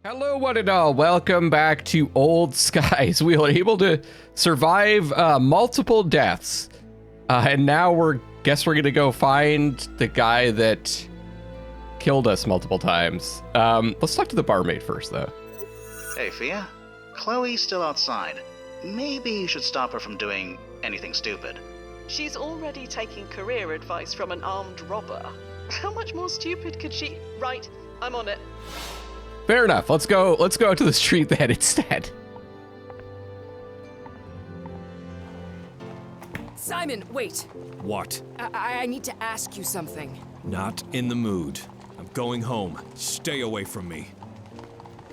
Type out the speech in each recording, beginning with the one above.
Hello, one and all. Welcome back to Old Skies. We were able to survive multiple deaths, and now guess we're gonna go find the guy that killed us multiple times. Let's talk to the barmaid first, though. Hey, Fia. Chloe's still outside. Maybe you should stop her from doing anything stupid. She's already taking career advice from an armed robber. How much more stupid could she? Right, I'm on it. Fair enough. Let's go out to the street then instead. Simon, wait. What? I need to ask you something. Not in the mood. I'm going home. Stay away from me.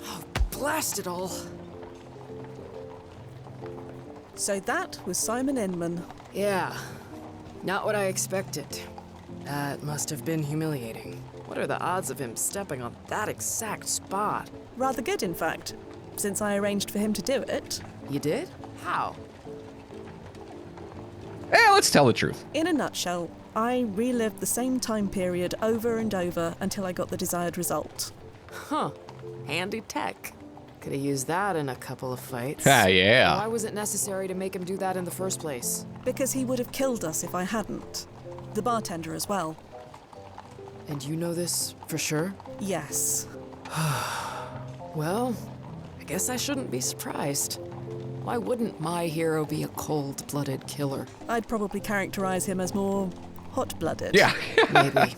Oh, blast it all. So that was Simon Inman. Yeah, not what I expected. That must have been humiliating. What are the odds of him stepping on that exact spot? Rather good, in fact, since I arranged for him to do it. You did? How? Let's tell the truth. In a nutshell, I relived the same time period over and over until I got the desired result. Huh. Handy tech. Could have used that in a couple of fights. Yeah. Why was it necessary to make him do that in the first place? Because he would have killed us if I hadn't. The bartender as well. And you know this for sure? Yes. Well, I guess I shouldn't be surprised. Why wouldn't my hero be a cold-blooded killer? I'd probably characterize him as more hot-blooded. Yeah. Maybe.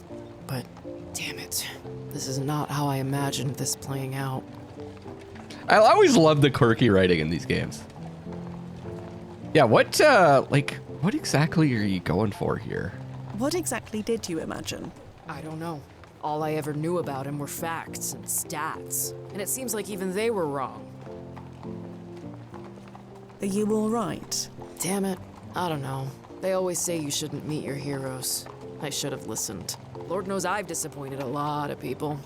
But, damn it. This is not how I imagined this playing out. I always love the quirky writing in these games. Yeah, what exactly are you going for here? What exactly did you imagine? I don't know. All I ever knew about him were facts and stats. And it seems like even they were wrong. Are you all right? Damn it. I don't know. They always say you shouldn't meet your heroes. I should have listened. Lord knows I've disappointed a lot of people.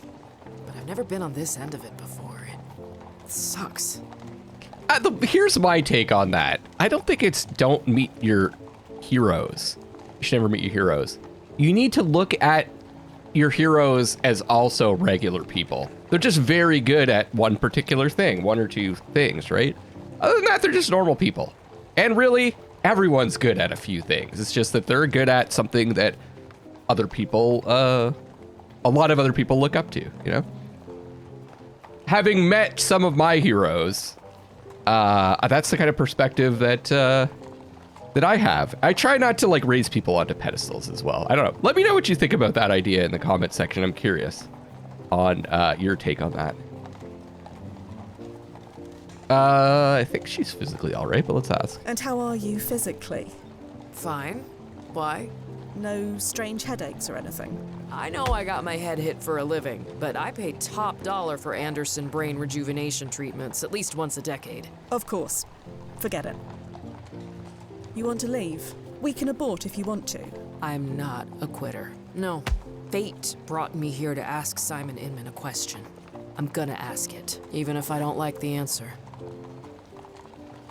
But I've never been on this end of it before. It sucks. Here's my take on that. I don't think it's don't meet your heroes. You should never meet your heroes. You need to look at your heroes as also regular people. They're just very good at one particular thing, one or two things, right? Other than that, they're just normal people. And really, everyone's good at a few things. It's just that they're good at something that other people, a lot of other people look up to, you know? Having met some of my heroes, that's the kind of perspective that I have. I try not to raise people onto pedestals as well. I don't know. Let me know what you think about that idea in the comment section. I'm curious on your take on that. I think she's physically all right, but let's ask. And how are you physically? Fine. Why? No strange headaches or anything? I know I got my head hit for a living, but I pay top dollar for Anderson brain rejuvenation treatments at least once a decade. Of course. Forget it. You want to leave? We can abort if you want to. I'm not a quitter. No. Fate brought me here to ask Simon Inman a question. I'm gonna ask it, even if I don't like the answer.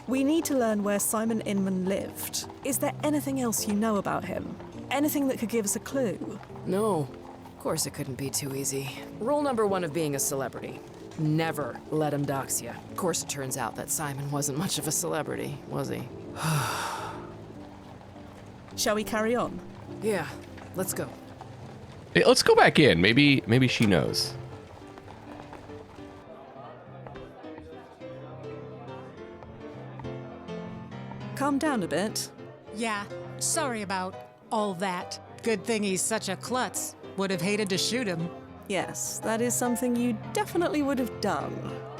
We need to learn where Simon Inman lived. Is there anything else you know about him? Anything that could give us a clue? No. Of course it couldn't be too easy. Rule number one of being a celebrity. Never let him dox you. Of course it turns out that Simon wasn't much of a celebrity, was he? Shall we carry on? Yeah, let's go. Hey, let's go back in. Maybe she knows. Calm down a bit. Yeah, sorry about all that. Good thing he's such a klutz. Would have hated to shoot him. Yes, that is something you definitely would have done.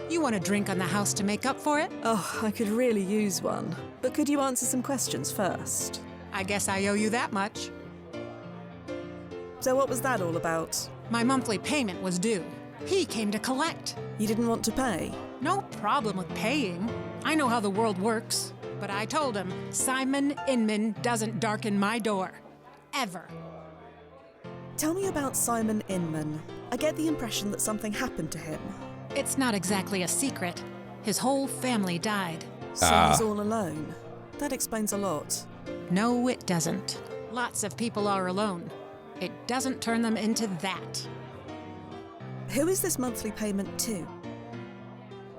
You want a drink on the house to make up for it? Oh, I could really use one. But could you answer some questions first? I guess I owe you that much. So what was that all about? My monthly payment was due. He came to collect. You didn't want to pay? No problem with paying. I know how the world works. But I told him, Simon Inman doesn't darken my door. Ever. Tell me about Simon Inman. I get the impression that something happened to him. It's not exactly a secret. His whole family died. So he's all alone. That explains a lot. No, it doesn't. Lots of people are alone. It doesn't turn them into that. Who is this monthly payment to?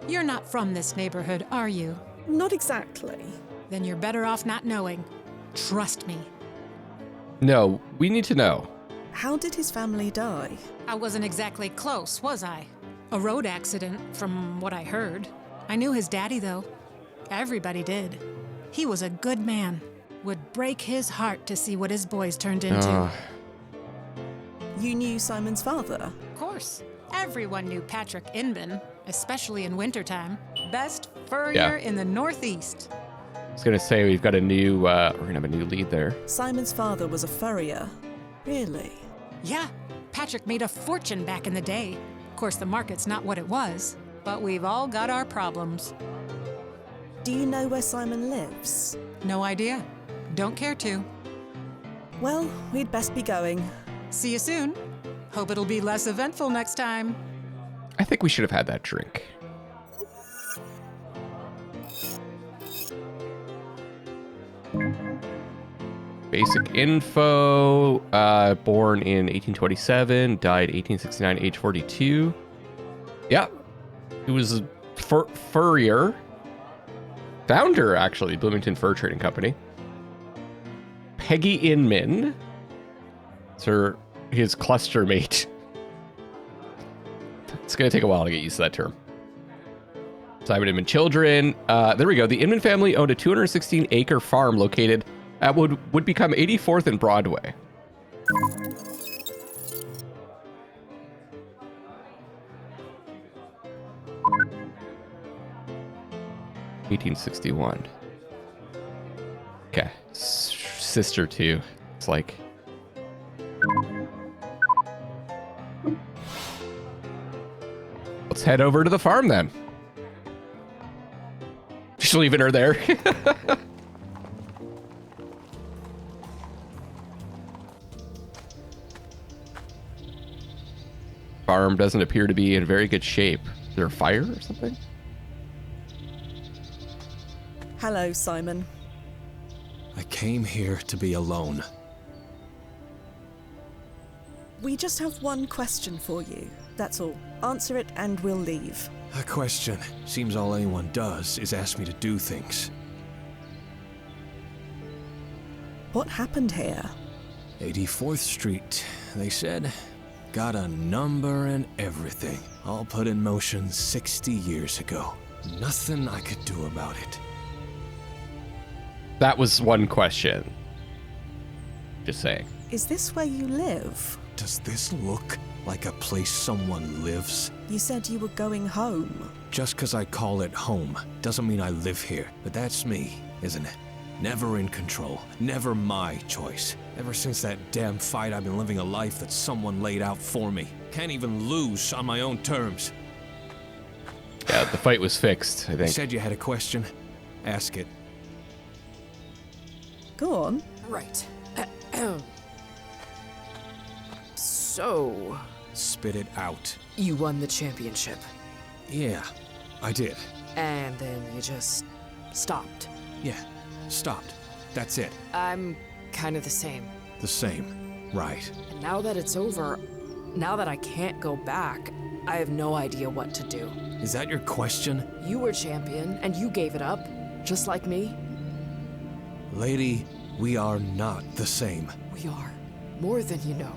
You're not from this neighborhood, are you? Not exactly. Then you're better off not knowing. Trust me. No, we need to know. How did his family die? I wasn't exactly close, was I? A road accident, from what I heard. I knew his daddy, though. Everybody did. He was a good man. Would break his heart to see what his boys turned into. You knew Simon's father? Of course. Everyone knew Patrick Inman, especially in wintertime. Best furrier in the Northeast. I was gonna say we've got a new, we're gonna have a new lead there. Simon's father was a furrier. Really? Yeah, Patrick made a fortune back in the day. Of course, the market's not what it was, but we've all got our problems. Do you know where Simon lives? No idea. Don't care to. Well, we'd best be going. See you soon. Hope it'll be less eventful next time. I think we should have had that drink. Basic info, born in 1827, died 1869, age 42. Yeah, he was a furrier. Founder, actually, Bloomington Fur Trading Company. Peggy Inman. It's his cluster mate. It's going to take a while to get used to that term. Simon Inman children. There we go. The Inman family owned a 216-acre farm located at would become 84th and Broadway. $1861. Okay. Sister too. It's like... Let's head over to the farm then. Just leaving her there. Farm doesn't appear to be in very good shape. Is there a fire or something? Hello, Simon. I came here to be alone. We just have one question for you. That's all. Answer it and we'll leave. A question. Seems all anyone does is ask me to do things. What happened here? 84th Street, they said. Got a number and everything. All put in motion 60 years ago. Nothing I could do about it. That was one question. Just saying. Is this where you live? Does this look like a place someone lives? You said you were going home. Just 'cause I call it home doesn't mean I live here. But that's me, isn't it? Never in control. Never my choice. Ever since that damn fight, I've been living a life that someone laid out for me. Can't even lose on my own terms. Yeah, the fight was fixed, I You think. said you had a question. Ask it. Go on. Right. So, Spit it out. you won the championship, Yeah, I did. and then you just stopped. Yeah, stopped. That's it. I'm kind of the same. The same. Right. And now that it's over, now that I can't go back, I have no idea what to do. Is that your question? You were champion, and you gave it up, just like me. Lady, we are not the same. We are. More than you know.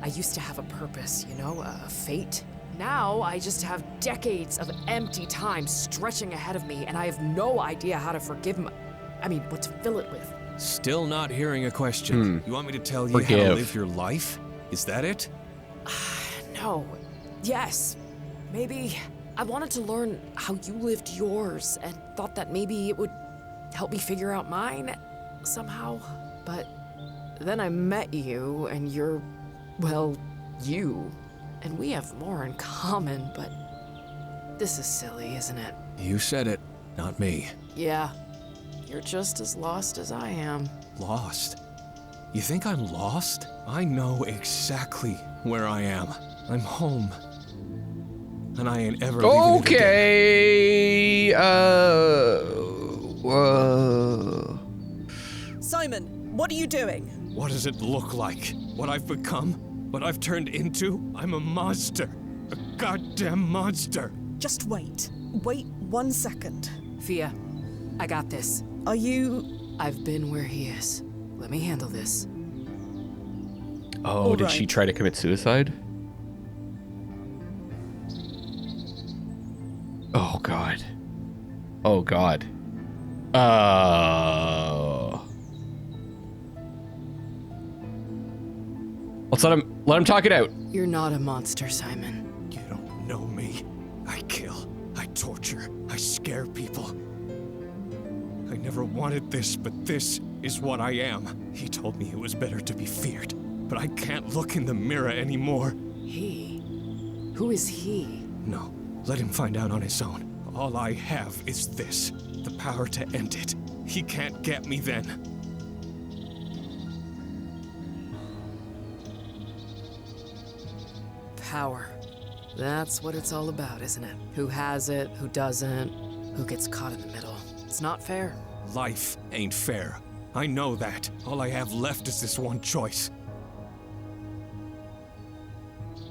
I used to have a purpose, you know, a fate. Now I just have decades of empty time stretching ahead of me, and I have no idea how to forgive what to fill it with. Still not hearing a question. You want me to tell you how to Forgive. live your life? Is that it? No. Yes. Maybe I wanted to learn how you lived yours and thought that maybe it would help me figure out mine somehow. But then I met you and you're, well, you. And we have more in common, but this is silly, isn't it? You said it, not me. Yeah. You're just as lost as I am. Lost? You think I'm lost? I know exactly where I am. I'm home. And I ain't ever leaving it again. Okay. Simon, what are you doing? What does it look like? What I've become? What I've turned into? I'm a monster. A goddamn monster. Just wait. Wait 1 second. Fia, I got this. Are you... I've been where he is. Let me handle this. Oh, All did she right. try to commit suicide? Oh, God. Oh, God. Let's let him talk it out. You're not a monster, Simon. You don't know me. I kill, I torture, I scare people. I never wanted this, but this is what I am. He told me it was better to be feared, but I can't look in the mirror anymore. He? Who is he? No, let him find out on his own. All I have is this, the power to end it. He can't get me then. Power. That's what it's all about, isn't it? Who has it, who doesn't, who gets caught in the middle. It's not fair. Life ain't fair. I know that. All I have left is this one choice.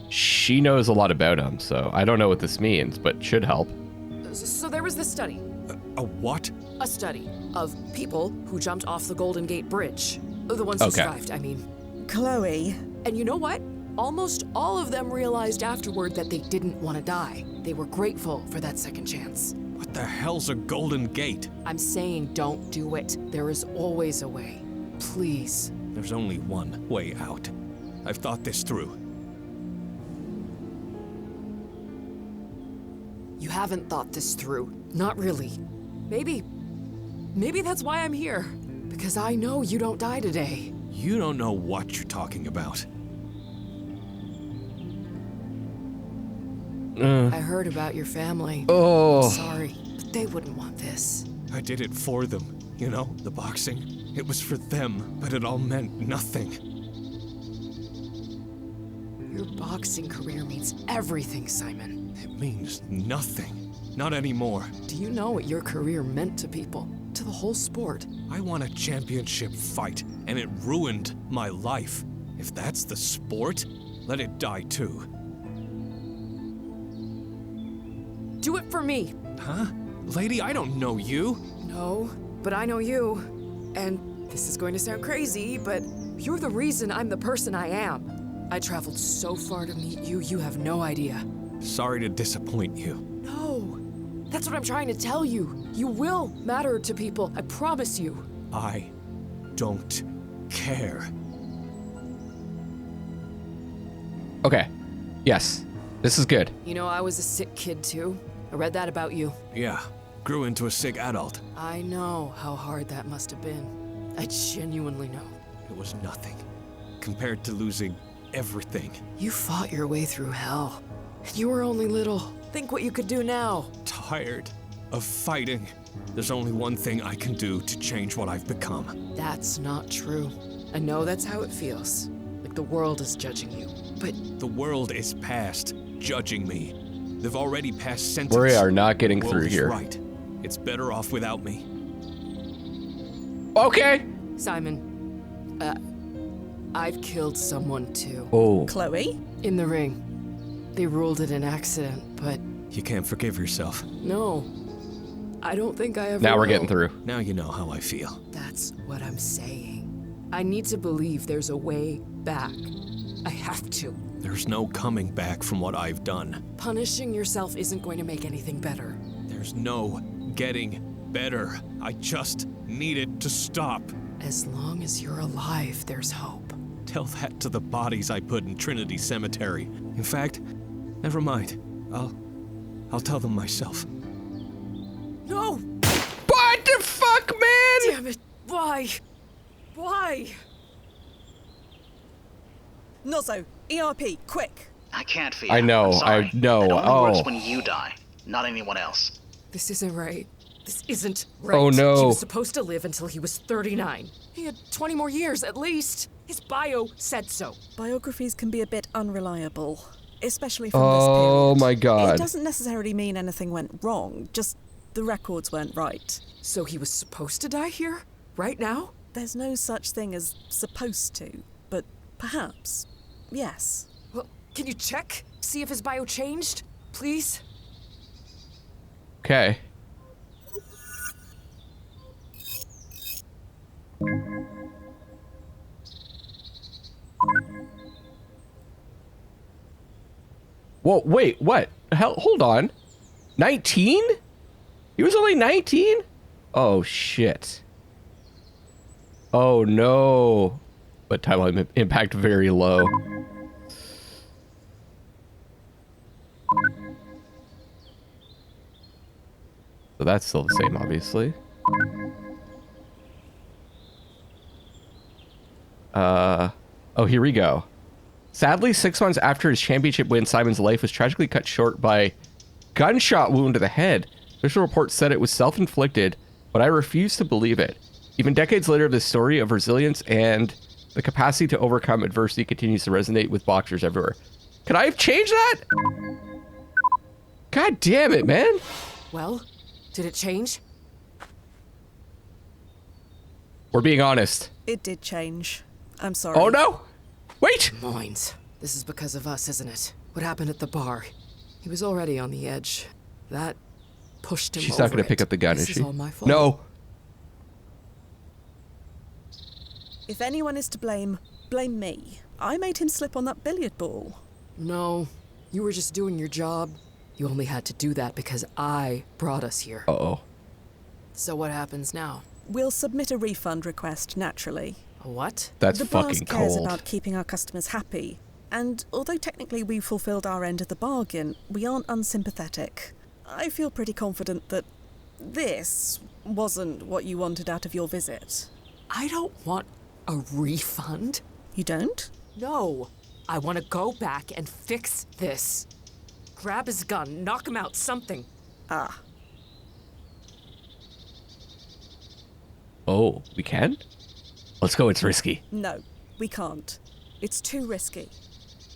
She knows a lot about him, so I don't know what this means, but should help. So there was this study. A what? A study of people who jumped off the Golden Gate Bridge. The ones who Okay. survived, I mean. Chloe, And you know what? Almost all of them realized afterward that they didn't want to die. They were grateful for that second chance. What the hell's a Golden Gate? I'm saying don't do it. There is always a way. Please. There's only one way out. I've thought this through. You haven't thought this through. Not really. Maybe that's why I'm here. Because I know you don't die today. You don't know what you're talking about. I heard about your family. Oh. I'm sorry, but they wouldn't want this. I did it for them. You know, the boxing. It was for them, but it all meant nothing. Your boxing career means everything, Simon. It means nothing. Not anymore. Do you know what your career meant to people? To the whole sport? I won a championship fight, and it ruined my life. If that's the sport, let it die too. Do it for me. Huh? Lady, I don't know you. No, but I know you. And this is going to sound crazy, but you're the reason I'm the person I am. I traveled so far to meet you, you have no idea. Sorry to disappoint you. No, that's what I'm trying to tell you. You will matter to people, I promise you. I don't care. Okay. Yes. This is good. You know, I was a sick kid too. I read that about you. Yeah, grew into a sick adult. I know how hard that must have been. I genuinely know. It was nothing compared to losing everything. You fought your way through hell. You were only little. Think what you could do now. Tired of fighting. There's only one thing I can do to change what I've become. That's not true. I know that's how it feels. Like the world is judging you. But The world is past judging me. They've already passed sentence. We are not getting The world through is here. Right. It's better off without me. Okay. Simon, I've killed someone too. Oh. Chloe? In the ring. They ruled it an accident, but You can't forgive yourself. no. I don't think I ever Now we're will. getting through. Now you know how I feel. That's what I'm saying. I need to believe there's a way back. I have to. There's no coming back from what I've done. Punishing yourself isn't going to make anything better. There's no getting better. I just needed to stop. As long as you're alive, there's hope. Tell that to the bodies I put in Trinity Cemetery. In fact, never mind. I'll tell them myself. No! What the fuck, man? Damn it! Why? Why? Nozzo, ERP, quick! I can't, Fia. I know, I'm sorry. I know. It only Oh. works when you die, not anyone else. This isn't right. This isn't right. Oh, no. He was supposed to live until he was 39. He had 20 more years at least. His bio said so. Biographies can be a bit unreliable, especially from this Oh period. my God. It doesn't necessarily mean anything went wrong, just the records weren't right. So he was supposed to die here? Right now? There's no such thing as supposed to, but perhaps, yes. Well, can you check? See if his bio changed? Please? Okay. Whoa, wait, what? Hell, hold on. 19? He was only 19? Oh, shit. Oh, no. But timeline impact very low. So that's still the same, obviously. Oh, here we go. Sadly, 6 months after his championship win, Simon's life was tragically cut short by gunshot wound to the head. Official reports said it was self-inflicted, but I refuse to believe it. Even decades later, the story of resilience and the capacity to overcome adversity continues to resonate with boxers everywhere. Could I have changed that? God damn it, man. Well, did it change? We're being honest. It did change. I'm sorry. Oh, no. Wait. Mines. This is because of us, isn't it? What happened at the bar? He was already on the edge. That pushed him She's over not going to it. pick up the gun, This is she? all my fault. No. If anyone is to blame, blame me. I made him slip on that billiard ball. No, you were just doing your job. You only had to do that because I brought us here. Uh-oh. So what happens now? We'll submit a refund request, naturally. A what? That's The brass fucking cares cold. about keeping our customers happy. And although technically we fulfilled our end of the bargain, we aren't unsympathetic. I feel pretty confident that this wasn't what you wanted out of your visit. I don't want a refund. You don't? No. I want to go back and fix this. Grab his gun, knock him out, something. Ah. Oh, we can? Let's go, it's risky. No, we can't. It's too risky.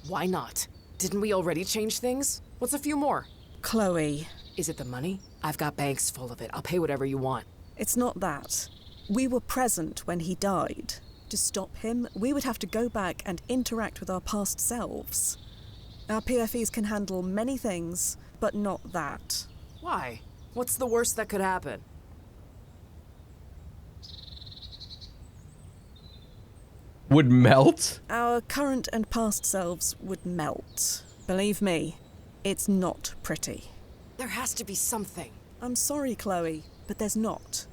Why not? Didn't we already change things? What's a few more? Chloe, Is it the money? I've got banks full of it. I'll pay whatever you want. it's not that. We were present when he died. To stop him, we would have to go back and interact with our past selves. Our PFEs can handle many things, but not that. Why? What's the worst that could happen? Would melt? Our current and past selves would melt. Believe me, it's not pretty. There has to be something. I'm sorry, Chloe, but there's not.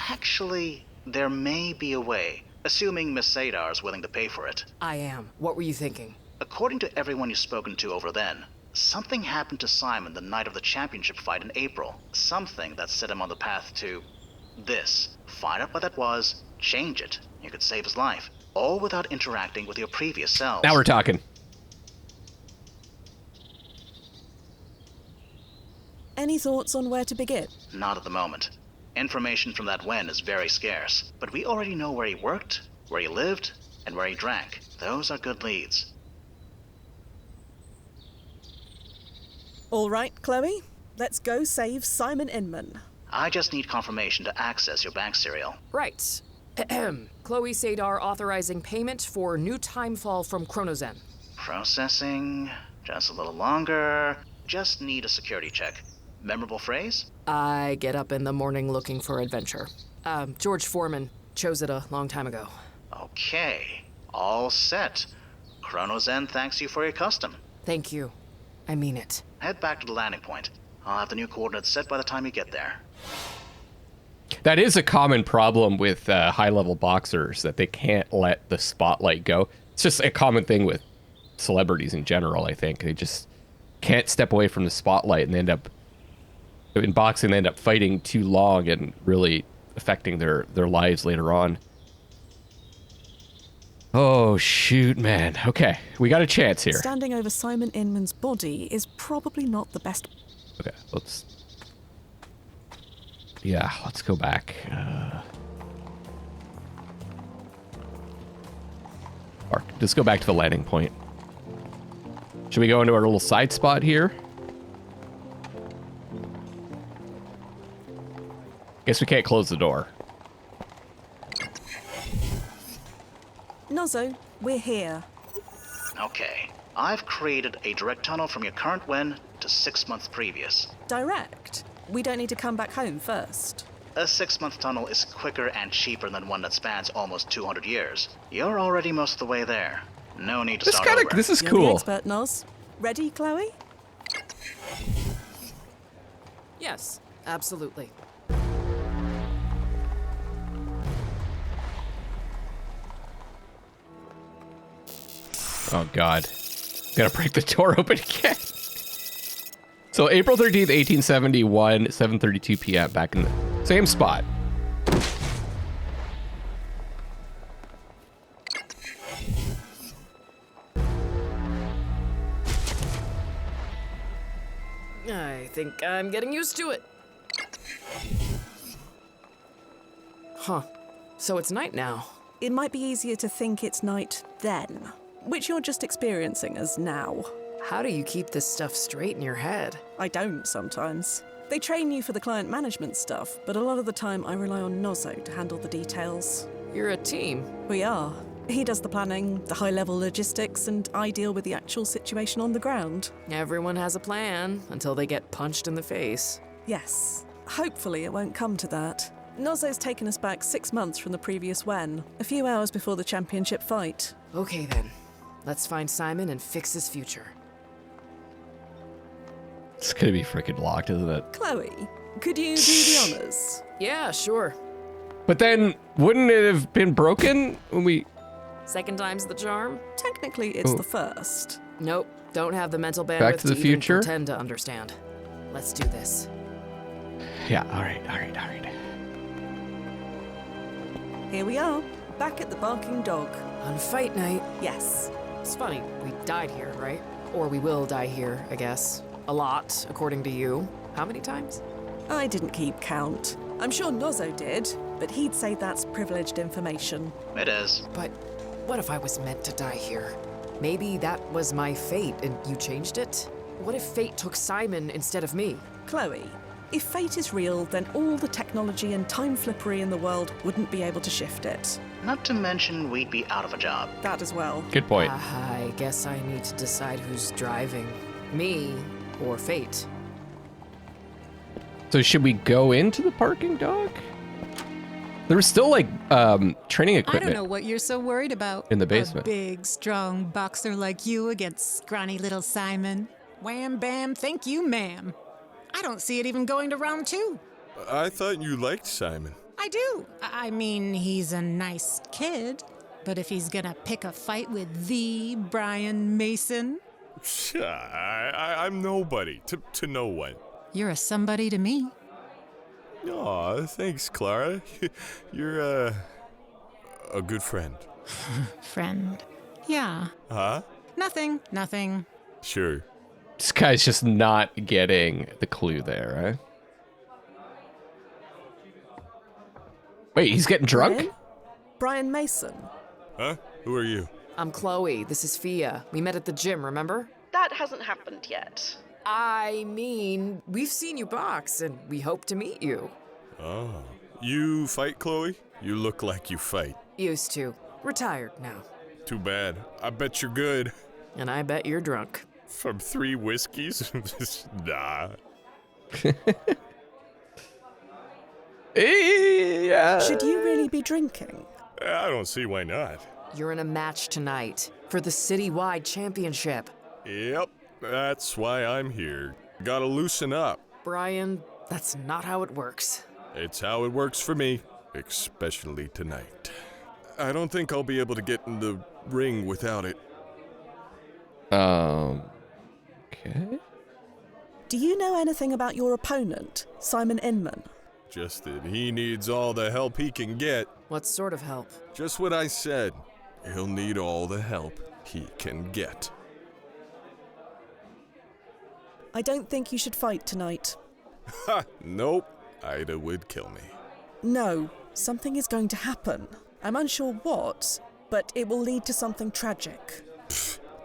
Actually, there may be a way, assuming Miss Sadar is willing to pay for it. I am. What were you thinking? According to everyone you've spoken to over then, something happened to Simon the night of the championship fight in April. Something that set him on the path to this. Find out what that was, change it. You could save his life, all without interacting with your previous selves. Now we're talking. Any thoughts on where to begin? Not at the moment. Information from that Wen is very scarce, but we already know where he worked, where he lived, and where he drank. Those are good leads. All right, Chloe, let's go save Simon Inman. I just need confirmation to access your bank serial. Right. Chloe Sadar authorizing payment for new timefall from ChronoZen. Processing. Just a little longer. Just need a security check. Memorable phrase? I get up in the morning looking for adventure. George Foreman chose it a long time ago. Okay. All set. ChronoZen thanks you for your custom. Thank you. I mean it. Head back to the landing point. I'll have the new coordinates set by the time you get there. That is a common problem with high-level boxers, that they can't let the spotlight go. It's just a common thing with celebrities in general, I think. They just can't step away from the spotlight, and they end up, in boxing, they end up fighting too long and really affecting their lives later on. Oh, shoot, man. Okay, we got a chance here. Standing over Simon Inman's body is probably not the best. Okay, let's... Yeah, let's go back. Or just go back to the landing point. Should we go into our little side spot here? Guess we can't close the door. Nozzo, we're here. Okay. I've created a direct tunnel from your current Wen to 6 months previous. Direct. We don't need to come back home first. A 6-month tunnel is quicker and cheaper than one that spans almost 200 years. You're already most of the way there. No need to start over. This is You're the cool. expert, Noz. Ready, Chloe? Yes, absolutely. Oh God, gotta break the door open again. So April 13th, 1871, 7:32 p.m. back in the same spot. I think I'm getting used to it. Huh. So it's night now. It might be easier to think it's night then, which you're just experiencing as now. How do you keep this stuff straight in your head? I don't sometimes. They train you for the client management stuff, but a lot of the time I rely on Nozzo to handle the details. You're a team. We are. He does the planning, the high-level logistics, and I deal with the actual situation on the ground. Everyone has a plan until they get punched in the face. Yes. Hopefully it won't come to that. Nozzo's taken us back 6 months from the previous Wen, a few hours before the championship fight. Okay then. Let's find Simon and fix his future. It's gonna be freaking locked, isn't it? Chloe, could you do the honors? Yeah, sure. But then, wouldn't it have been broken when we... Second time's the charm? Technically, it's the first. Nope. Don't have the mental bandwidth Back to the even future? pretend to understand. Let's do this. Yeah, all right. Here we are, back at the Barking Dog. On fight night. Yes. It's funny, we died here, right? Or we will die here, I guess. A lot, according to you. How many times? I didn't keep count. I'm sure Nozzo did, but he'd say that's privileged information. It is. But what if I was meant to die here? Maybe that was my fate and you changed it? What if fate took Simon instead of me? Chloe, if fate is real, then all the technology and time flippery in the world wouldn't be able to shift it. Not to mention we'd be out of a job. That as well. Good point. I guess I need to decide who's driving. Me or fate. So should we go into the parking dog? There was still like training I equipment. don't know what you're so worried about. In the basement. A big, strong boxer like you against scrawny little Simon. Wham bam, thank you, ma'am. I don't see it even going to round 2. I thought you liked Simon. I do. I mean, he's a nice kid. But if he's gonna pick a fight with the Brian Mason, I'm nobody to no one. you're a somebody to me. Aw, thanks, Clara. You're a good friend. Friend. Yeah. Huh? Nothing. Sure. This guy's just not getting the clue there, right? Wait, he's getting drunk? Brian Mason. Huh? Who are you? I'm Chloe. This is Fia. We met at the gym, remember? That hasn't happened yet. I mean, we've seen you box and we hope to meet you. Oh. You fight, Chloe? You look like you fight. Used to. Retired now. Too bad. I bet you're good. And I bet you're drunk. From 3 whiskeys? Nah. Yeah. Should you really be drinking? I don't see why not. You're in a match tonight for the citywide championship. Yep. That's why I'm here. Gotta loosen up. Brian, that's not how it works. It's how it works for me, especially tonight. I don't think I'll be able to get in the ring without it. Okay. Do you know anything about your opponent, Simon Inman? Just that he needs all the help he can get. What sort of help? Just what I said. He'll need all the help he can get. I don't think you should fight tonight. Ha! Nope. Ida would kill me. No, something is going to happen. I'm unsure what, but it will lead to something tragic.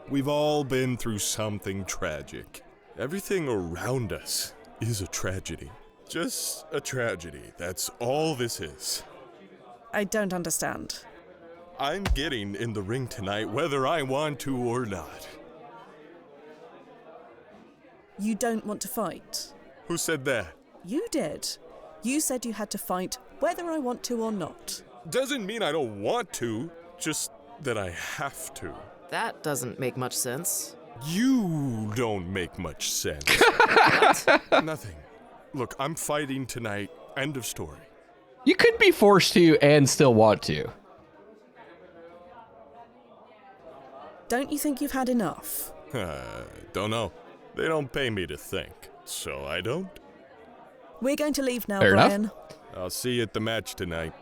We've all been through something tragic. Everything around us is a tragedy. Just a tragedy. That's all this is. I don't understand. I'm getting in the ring tonight whether I want to or not. You don't want to fight? Who said that? You did. You said you had to fight whether I want to or not. Doesn't mean I don't want to, just that I have to. That doesn't make much sense. You don't make much sense. Nothing. Look, I'm fighting tonight. End of story. You could be forced to and still want to. Don't you think you've had enough? Don't know. They don't pay me to think, so I don't. We're going to leave now, Fair enough. Brian. I'll see you at the match tonight.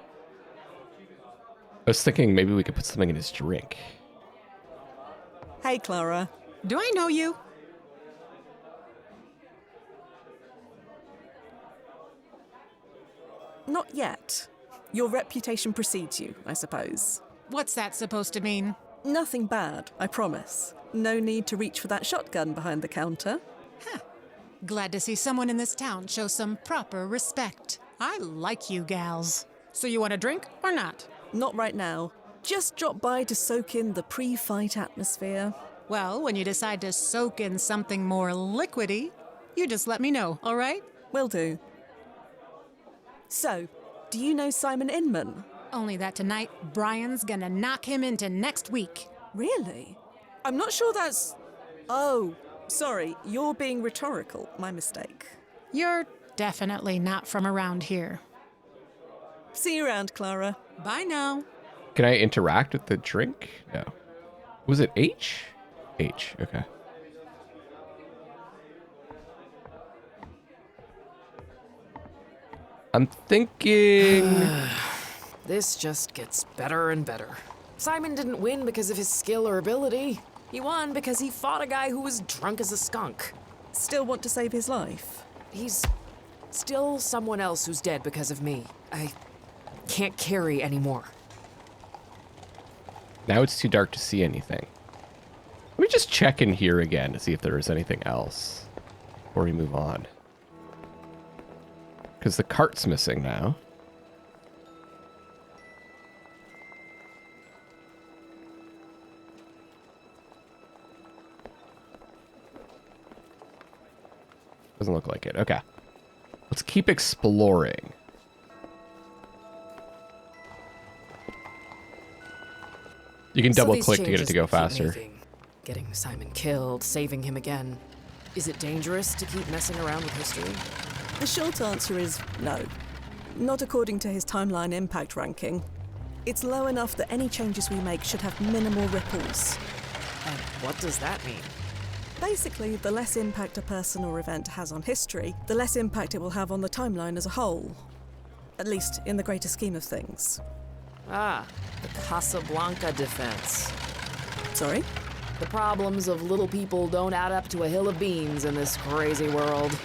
I was thinking maybe we could put something in his drink. Hey, Clara. Do I know you? Not yet. Your reputation precedes you, I suppose. What's that supposed to mean? Nothing bad, I promise. No need to reach for that shotgun behind the counter. Glad to see someone in this town show some proper respect. I like you gals. So you want a drink or not? Not right now. Just drop by to soak in the pre-fight atmosphere. Well, when you decide to soak in something more liquidy, you just let me know, all right? Will do. So, do you know Simon Inman? Only that tonight, Brian's gonna knock him into next week. Really? I'm not sure that's... Oh, sorry, you're being rhetorical. My mistake. You're definitely not from around here. See you around, Clara. Bye now. Can I interact with the drink? No. Was it H? H, okay. I'm thinking... This just gets better and better. Simon didn't win because of his skill or ability. He won because he fought a guy who was drunk as a skunk. Still want to save his life? He's still someone else who's dead because of me. I can't carry anymore. Now it's too dark to see anything. Let me just check in here again to see if there is anything else before we move on. Because the cart's missing now. Doesn't look like it. Okay. Let's keep exploring. You can double click to get it to go faster. Getting Simon killed, saving him again. Is it dangerous to keep messing around with history? The short answer is no. Not according to his timeline impact ranking. It's low enough that any changes we make should have minimal ripples. And what does that mean? Basically, the less impact a person or event has on history, the less impact it will have on the timeline as a whole. At least in the greater scheme of things. Ah, the Casablanca defense. Sorry? The problems of little people don't add up to a hill of beans in this crazy world.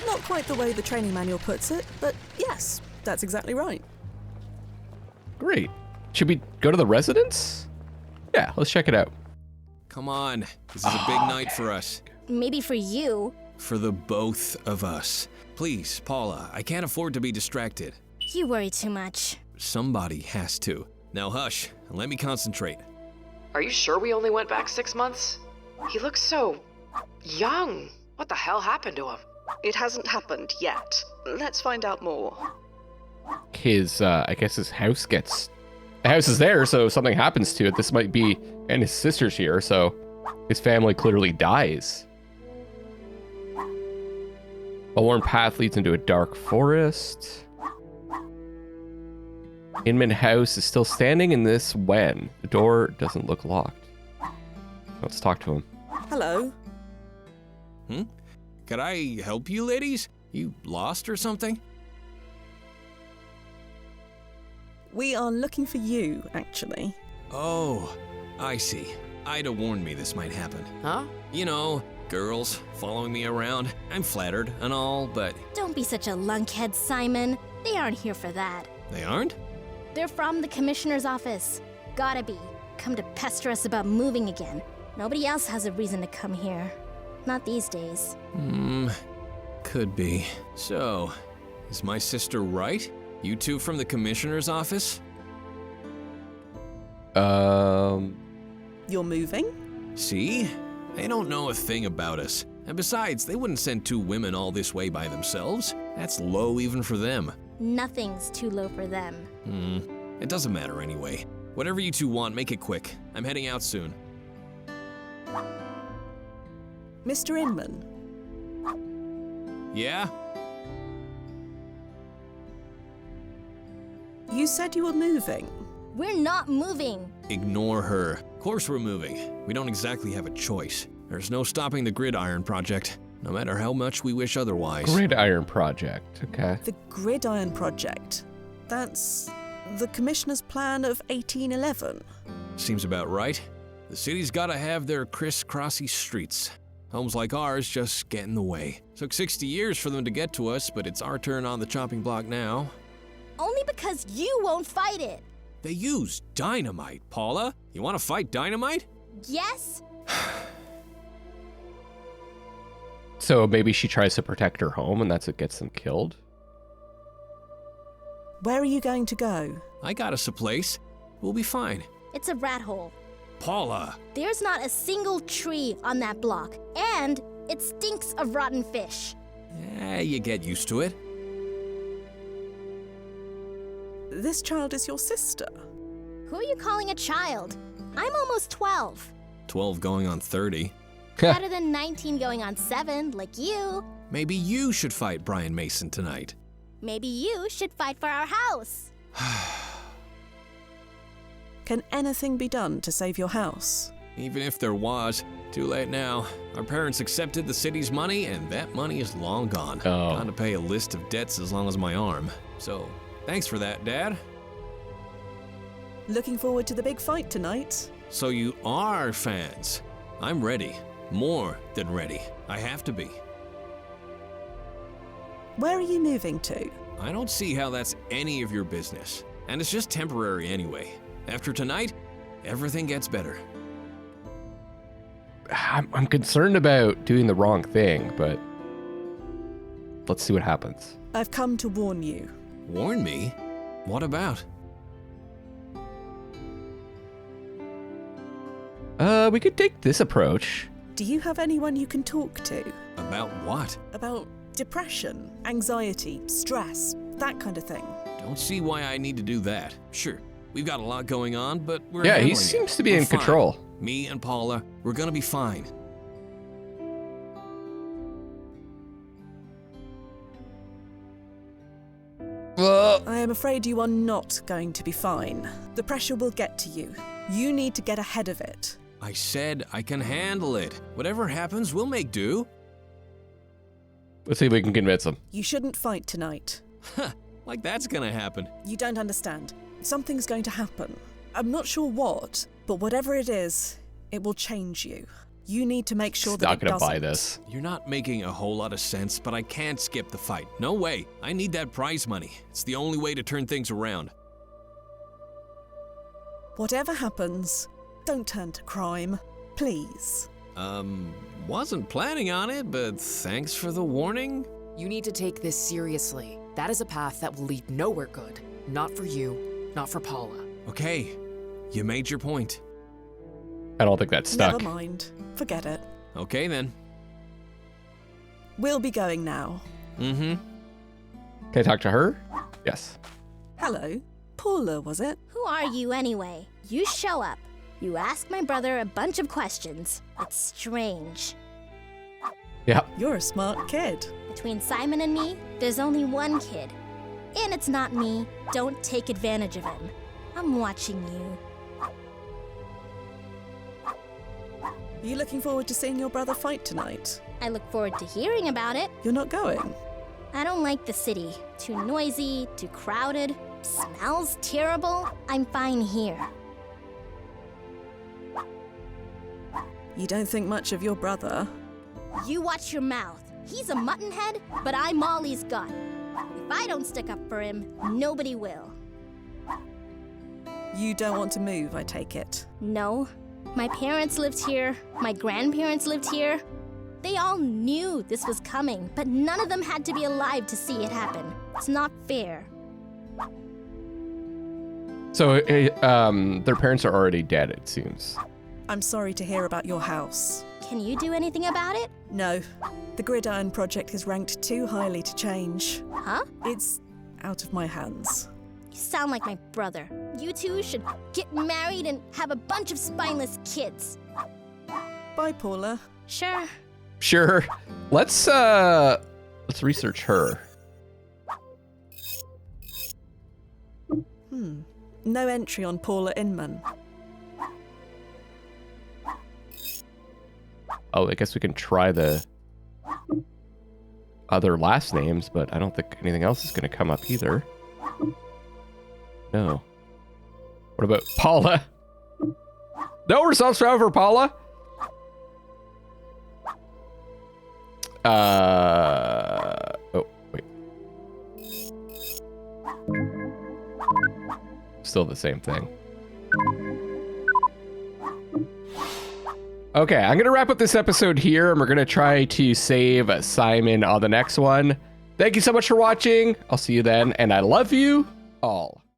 Not quite the way the training manual puts it, but yes, that's exactly right. Great. Should we go to the residence? Yeah, let's check it out. Come on, this is a big night for us. Maybe for you. For the both of us. Please, Paula, I can't afford to be distracted. You worry too much. Somebody has to. Now hush, and let me concentrate. Are you sure we only went back 6 months? He looks so young. What the hell happened to him? It hasn't happened yet. Let's find out more. I guess his house gets... The house is there, so if something happens to it, this might be... And his sister's here, so his family clearly dies. A worn path leads into a dark forest. Inman house is still standing in this when? The door doesn't look locked. Let's talk to him. Hello. Could I help you, ladies? You lost or something? We are looking for you, actually. Oh, I see. Ida warned me this might happen. Huh? You know, girls following me around. I'm flattered and all, but... Don't be such a lunkhead, Simon. They aren't here for that. They aren't? They're from the commissioner's office. Gotta be. Come to pester us about moving again. Nobody else has a reason to come here. Not these days. Could be. So, is my sister right? You two from the commissioner's office? You're moving? See? They don't know a thing about us. And besides, they wouldn't send 2 women all this way by themselves. That's low even for them. Nothing's too low for them. It doesn't matter anyway. Whatever you 2 want, make it quick. I'm heading out soon. Mr. Inman, Yeah? you said you were moving. We're not moving. Ignore her. Of course we're moving. We don't exactly have a choice. There's no stopping the Gridiron Project, no matter how much we wish otherwise. Gridiron Project, okay. The Gridiron Project. That's the Commissioner's plan of 1811. Seems about right. The city's gotta have their criss-crossy streets. Homes like ours just get in the way. Took 60 years for them to get to us, but it's our turn on the chopping block now. Only because you won't fight it. They use dynamite, Paula. You wanna fight dynamite? Yes? So maybe she tries to protect her home and that's what gets them killed? Where are you going to go? I got us a place. We'll be fine. It's a rat hole. Paula! There's not a single tree on that block, and it stinks of rotten fish. You get used to it. This child is your sister. Who are you calling a child? I'm almost 12. 12 going on 30. Better than 19 going on 7, like you. Maybe you should fight Brian Mason tonight. Maybe you should fight for our house. Can anything be done to save your house? Even if there was, too late now. Our parents accepted the city's money, and that money is long gone. Oh. Got to pay a list of debts as long as my arm. So, thanks for that, Dad. Looking forward to the big fight tonight. So you are fans. I'm ready. More than ready. I have to be. Where are you moving to? I don't see how that's any of your business. And it's just temporary anyway. After tonight, everything gets better. I'm concerned about doing the wrong thing, but let's see what happens. I've come to warn you. Warn me? What about? We could take this approach. Do you have anyone you can talk to? About what? About depression, anxiety, stress, that kind of thing. Don't see why I need to do that. Sure, we've got a lot going on, but we're Yeah, he handling seems it. to be We're in fine. control. Me and Paula, we're gonna be fine. I am afraid you are not going to be fine. The pressure will get to you. You need to get ahead of it. I said I can handle it. Whatever happens, we'll make do. Let's see if we can convince him. You shouldn't fight tonight. Like that's gonna happen. You don't understand. Something's going to happen. I'm not sure what, but whatever it is, it will change you. You need to make sure He's that not it gonna doesn't. buy this. You're not making a whole lot of sense, but I can't skip the fight. No way. I need that prize money. It's the only way to turn things around. Whatever happens, don't turn to crime. Please. Wasn't planning on it, but thanks for the warning. You need to take this seriously. That is a path that will lead nowhere good. Not for you, not for Paula. Okay, you made your point. I don't think that's stuck. Never mind. Forget it. Okay then. We'll be going now. Mm-hmm. Can I talk to her? Yes. Hello. Paula, was it? Who are you anyway? You show up. You ask my brother a bunch of questions. It's strange. Yeah. You're a smart kid. Between Simon and me, there's only one kid. And it's not me. Don't take advantage of him. I'm watching you. Are you looking forward to seeing your brother fight tonight? I look forward to hearing about it. You're not going? I don't like the city. Too noisy, too crowded, smells terrible. I'm fine here. You don't think much of your brother? You watch your mouth. He's a muttonhead, but I'm Molly's gun. If I don't stick up for him, nobody will. You don't want to move, I take it. No. My parents lived here. My grandparents lived here. They all knew this was coming, but none of them had to be alive to see it happen. It's not fair. So, their parents are already dead, it seems. I'm sorry to hear about your house. Can you do anything about it? No. The Gridiron Project is ranked too highly to change. Huh? It's out of my hands. You sound like my brother. You two should get married and have a bunch of spineless kids. Bye, Paula. Sure. Sure. Let's research her. No entry on Paula Inman. Oh, I guess we can try the other last names, but I don't think anything else is going to come up either. No. What about Paula? No results found for Paula? Oh, wait. Still the same thing. Okay, I'm going to wrap up this episode here, and we're going to try to save Simon on the next one. Thank you so much for watching. I'll see you then, and I love you all.